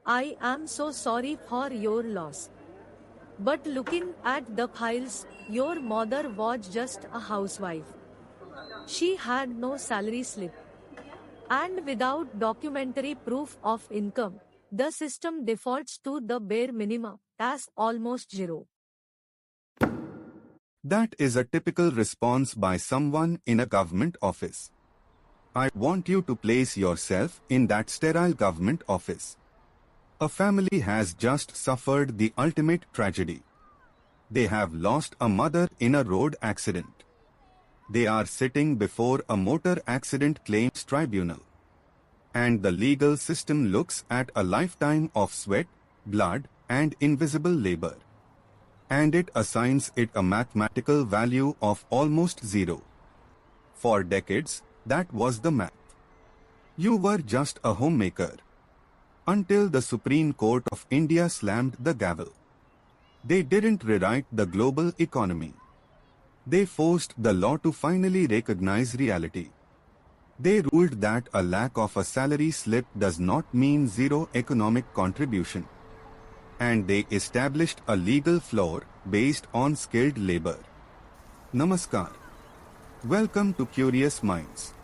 I am so sorry for your loss. But looking at the files, your mother was just a housewife. She had no salary slip. And without documentary proof of income, the system defaults to the bare minimum as almost zero. That is a typical response by someone in a government office. I want you to place yourself in that sterile government office. A family has just suffered the ultimate tragedy. They have lost a mother in a road accident. They are sitting before a motor accident claims tribunal. And the legal system looks at a lifetime of sweat, blood, and invisible labor. And it assigns it a mathematical value of almost zero. For decades, that was the math. You were just a homemaker. Until the Supreme Court of India slammed the gavel. They didn't rewrite the global economy. They forced the law to finally recognize reality. They ruled that a lack of a salary slip does not mean zero economic contribution. And they established a legal floor based on skilled labor. Namaskar. Welcome to Curious Minds.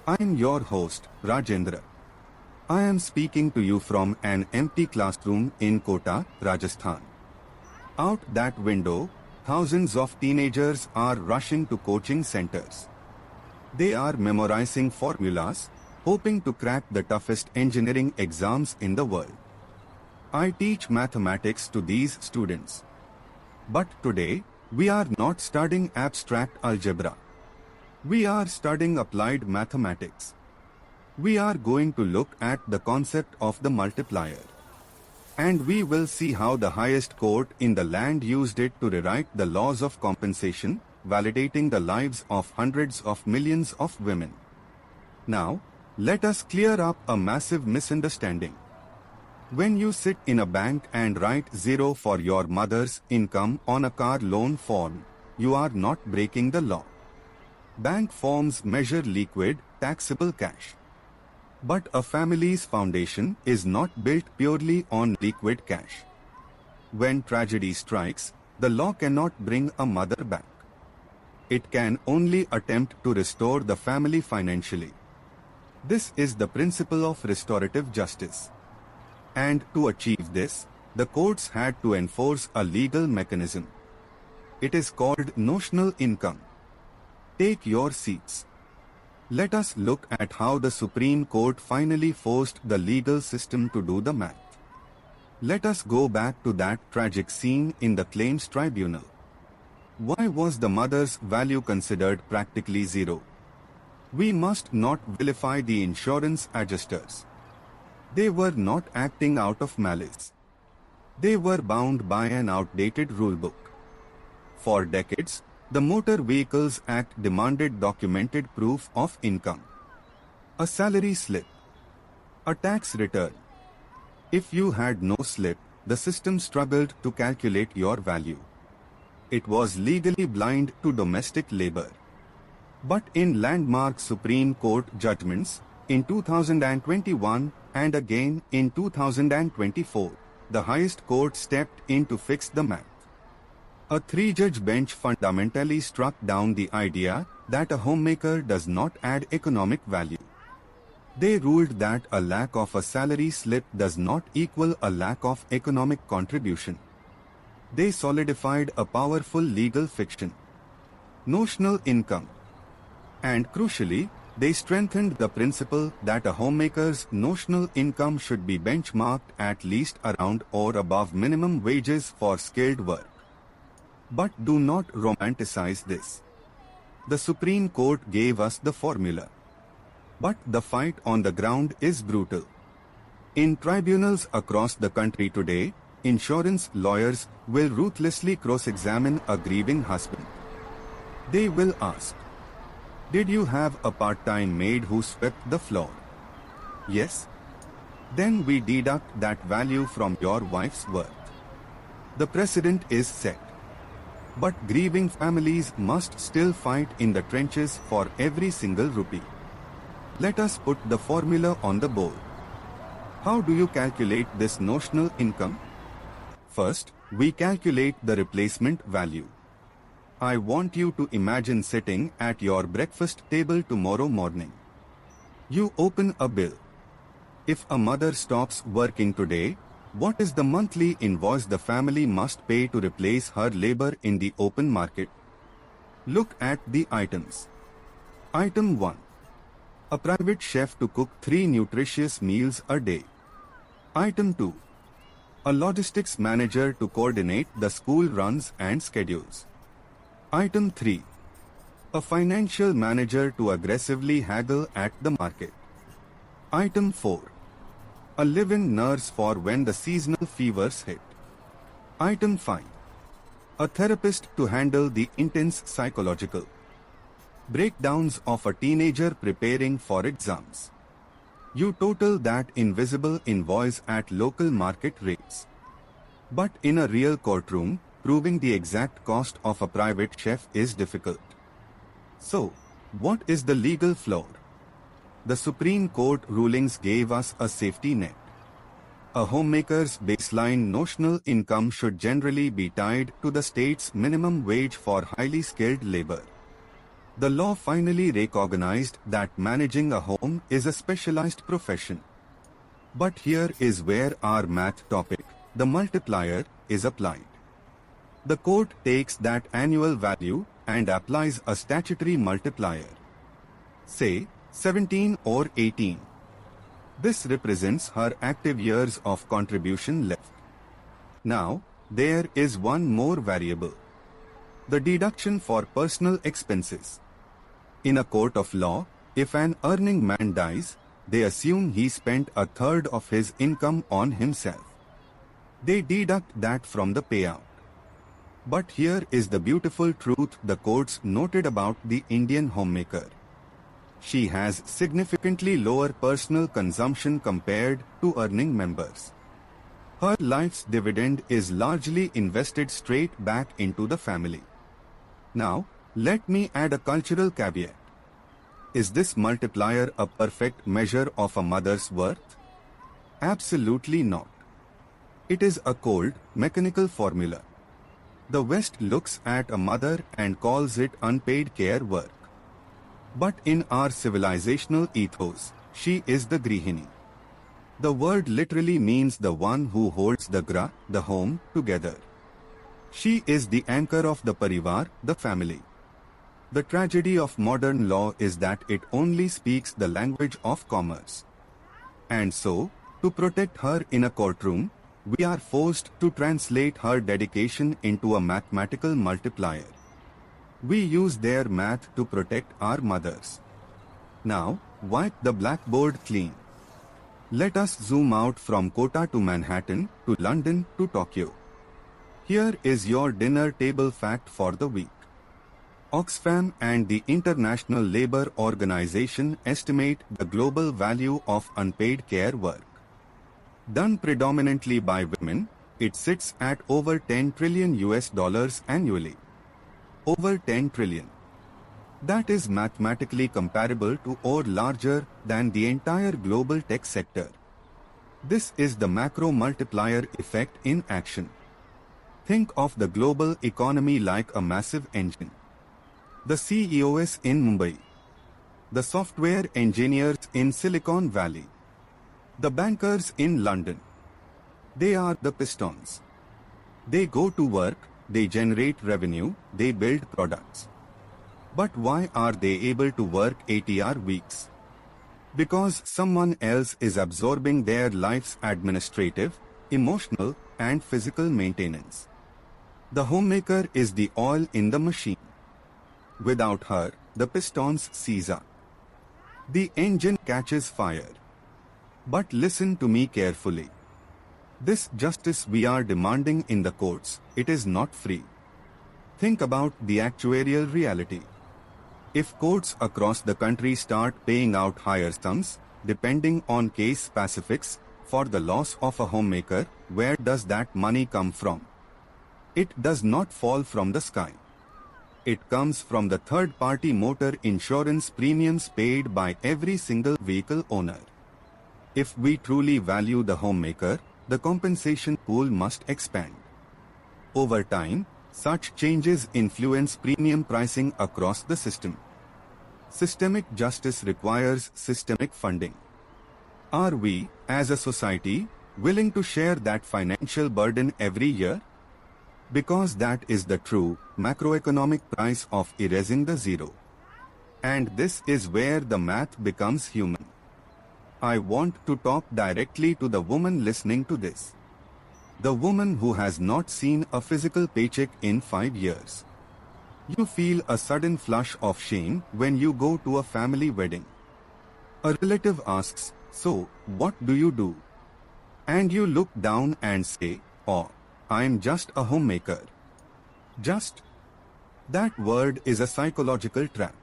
I am your host, Rajendra. I am speaking to you from an empty classroom in Kota, Rajasthan. Out that window, thousands of teenagers are rushing to coaching centers. They are memorizing formulas, hoping to crack the toughest engineering exams in the world. I teach mathematics to these students. But today, we are not studying abstract algebra. We are studying applied mathematics. We are going to look at the concept of the multiplier. And we will see how the highest court in the land used it to rewrite the laws of compensation, validating the lives of hundreds of millions of women. Now, let us clear up a massive misunderstanding. When you sit in a bank and write zero for your mother's income on a car loan form, you are not breaking the law. Bank forms measure liquid, taxable cash. But a family's foundation is not built purely on liquid cash. When tragedy strikes, the law cannot bring a mother back. It can only attempt to restore the family financially. This is the principle of restorative justice. And to achieve this, the courts had to enforce a legal mechanism. It is called notional income. Take your seats. Let us look at how the Supreme Court finally forced the legal system to do the math. Let us go back to that tragic scene in the claims tribunal. Why was the mother's value considered practically zero? We must not vilify the insurance adjusters. They were not acting out of malice. They were bound by an outdated rulebook. For decades, the Motor Vehicles Act demanded documented proof of income. A salary slip. A tax return. If you had no slip, the system struggled to calculate your value. It was legally blind to domestic labor. But in landmark Supreme Court judgments, in 2021 and again in 2024, the highest court stepped in to fix the math. A three-judge bench fundamentally struck down the idea that a homemaker does not add economic value. They ruled that a lack of a salary slip does not equal a lack of economic contribution. They solidified a powerful legal fiction, notional income. And crucially, they strengthened the principle that a homemaker's notional income should be benchmarked at least around or above minimum wages for skilled work. But do not romanticize this. The Supreme Court gave us the formula. But the fight on the ground is brutal. In tribunals across the country today, insurance lawyers will ruthlessly cross-examine a grieving husband. They will ask, "Did you have a part-time maid who swept the floor?" Yes. Then we deduct that value from your wife's worth. The precedent is set. But grieving families must still fight in the trenches for every single rupee. Let us put the formula on the board. How do you calculate this notional income? First, we calculate the replacement value. I want you to imagine sitting at your breakfast table tomorrow morning. You open a bill. If a mother stops working today, what is the monthly invoice the family must pay to replace her labor in the open market? Look at the items. Item 1. A private chef to cook 3 nutritious meals a day. Item 2. A logistics manager to coordinate the school runs and schedules. Item 3. A financial manager to aggressively haggle at the market. Item 4. A live-in nurse for when the seasonal fevers hit. Item 5. A therapist to handle the intense psychological breakdowns of a teenager preparing for exams. You total that invisible invoice at local market rates. But in a real courtroom, proving the exact cost of a private chef is difficult. So, what is the legal floor? The Supreme Court rulings gave us a safety net. A homemaker's baseline notional income should generally be tied to the state's minimum wage for highly skilled labor. The law finally recognized that managing a home is a specialized profession. But here is where our math topic, the multiplier, is applied. The court takes that annual value and applies a statutory multiplier. Say, 17 or 18. This represents her active years of contribution left. Now, there is one more variable. The deduction for personal expenses. In a court of law, if an earning man dies, they assume he spent a third of his income on himself. They deduct that from the payout. But here is the beautiful truth the courts noted about the Indian homemaker. She has significantly lower personal consumption compared to earning members. Her life's dividend is largely invested straight back into the family. Now, let me add a cultural caveat. Is this multiplier a perfect measure of a mother's worth? Absolutely not. It is a cold, mechanical formula. The West looks at a mother and calls it unpaid care work. But in our civilizational ethos, she is the grihini. The word literally means the one who holds the home, together. She is the anchor of the parivar, the family. The tragedy of modern law is that it only speaks the language of commerce. And so, to protect her in a courtroom, we are forced to translate her dedication into a mathematical multiplier. We use their math to protect our mothers. Now, wipe the blackboard clean. Let us zoom out from Kota to Manhattan, to London, to Tokyo. Here is your dinner table fact for the week. Oxfam and the International Labour Organization estimate the global value of unpaid care work. Done predominantly by women, it sits at over $10 trillion annually. Over 10 trillion. That is mathematically comparable to or larger than the entire global tech sector. This is the macro multiplier effect in action. Think of the global economy like a massive engine. The CEOs in Mumbai. The software engineers in Silicon Valley. The bankers in London. They are the pistons. They go to work, they generate revenue, they build products. But why are they able to work 80-hour weeks? Because someone else is absorbing their life's administrative, emotional, and physical maintenance. The homemaker is the oil in the machine. Without her, the pistons seize up. The engine catches fire. But listen to me carefully. This justice we are demanding in the courts, it is not free. Think about the actuarial reality. If courts across the country start paying out higher sums, depending on case specifics, for the loss of a homemaker, where does that money come from? It does not fall from the sky. It comes from the third-party motor insurance premiums paid by every single vehicle owner. if we truly value the homemaker, the compensation pool must expand. Over time, such changes influence premium pricing across the system. Systemic justice requires systemic funding. Are we, as a society, willing to share that financial burden every year? Because that is the true macroeconomic price of erasing the zero. And this is where the math becomes human. I want to talk directly to the woman listening to this. The woman who has not seen a physical paycheck in 5 years. You feel a sudden flush of shame when you go to a family wedding. A relative asks, "So, what do you do?" And you look down and say, "Oh, I'm just a homemaker." Just. That word is a psychological trap.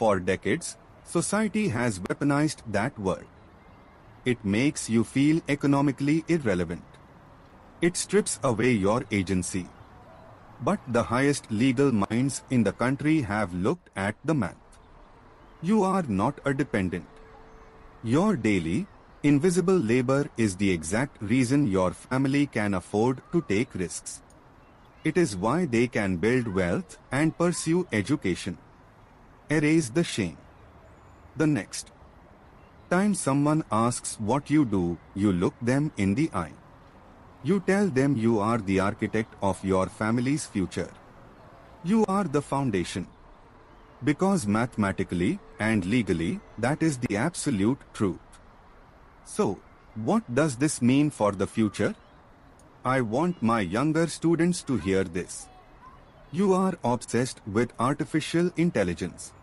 For decades, society has weaponized that word. It makes you feel economically irrelevant. It strips away your agency. But the highest legal minds in the country have looked at the math. You are not a dependent. Your daily, invisible labor is the exact reason your family can afford to take risks. It is why they can build wealth and pursue education. Erase the shame. The next time someone asks what you do, you look them in the eye. You tell them you are the architect of your family's future. You are the foundation. Because mathematically and legally, that is the absolute truth. So, what does this mean for the future? I want my younger students to hear this. You are obsessed with artificial intelligence.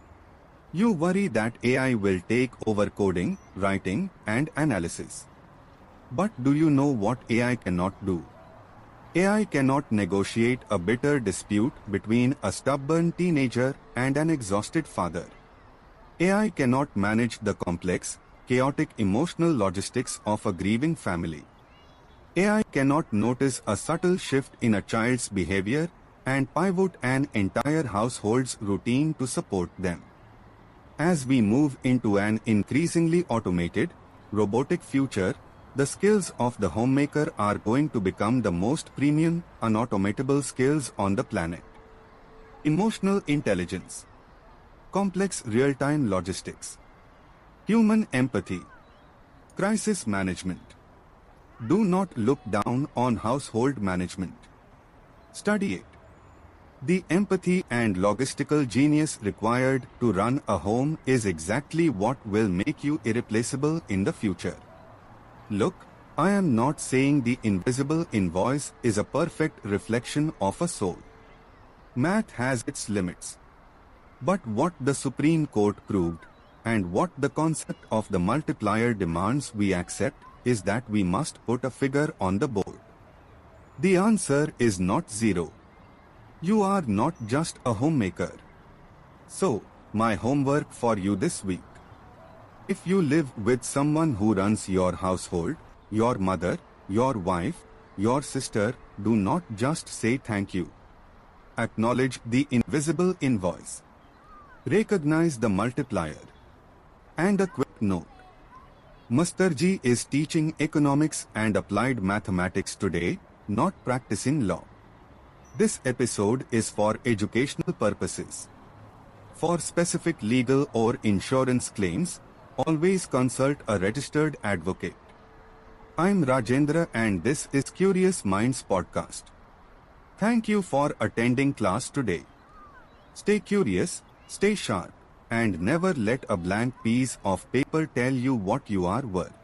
You worry that AI will take over coding, writing, and analysis. But do you know what AI cannot do? AI cannot negotiate a bitter dispute between a stubborn teenager and an exhausted father. AI cannot manage the complex, chaotic emotional logistics of a grieving family. AI cannot notice a subtle shift in a child's behavior and pivot an entire household's routine to support them. As we move into an increasingly automated, robotic future, the skills of the homemaker are going to become the most premium, unautomatable skills on the planet. Emotional intelligence, complex real-time logistics, human empathy, crisis management. Do not look down on household management. Study it. The empathy and logistical genius required to run a home is exactly what will make you irreplaceable in the future. Look, I am not saying the invisible invoice is a perfect reflection of a soul. Math has its limits. But what the Supreme Court proved, and what the concept of the multiplier demands we accept, is that we must put a figure on the board. The answer is not zero. You are not just a homemaker. So, my homework for you this week. If you live with someone who runs your household, your mother, your wife, your sister, do not just say thank you. Acknowledge the invisible invoice. Recognize the multiplier. And a quick note. Masterji is teaching economics and applied mathematics today, not practicing law. This episode is for educational purposes. For specific legal or insurance claims, always consult a registered advocate. I'm Rajendra and this is Curious Minds Podcast. Thank you for attending class today. Stay curious, stay sharp, and never let a blank piece of paper tell you what you are worth.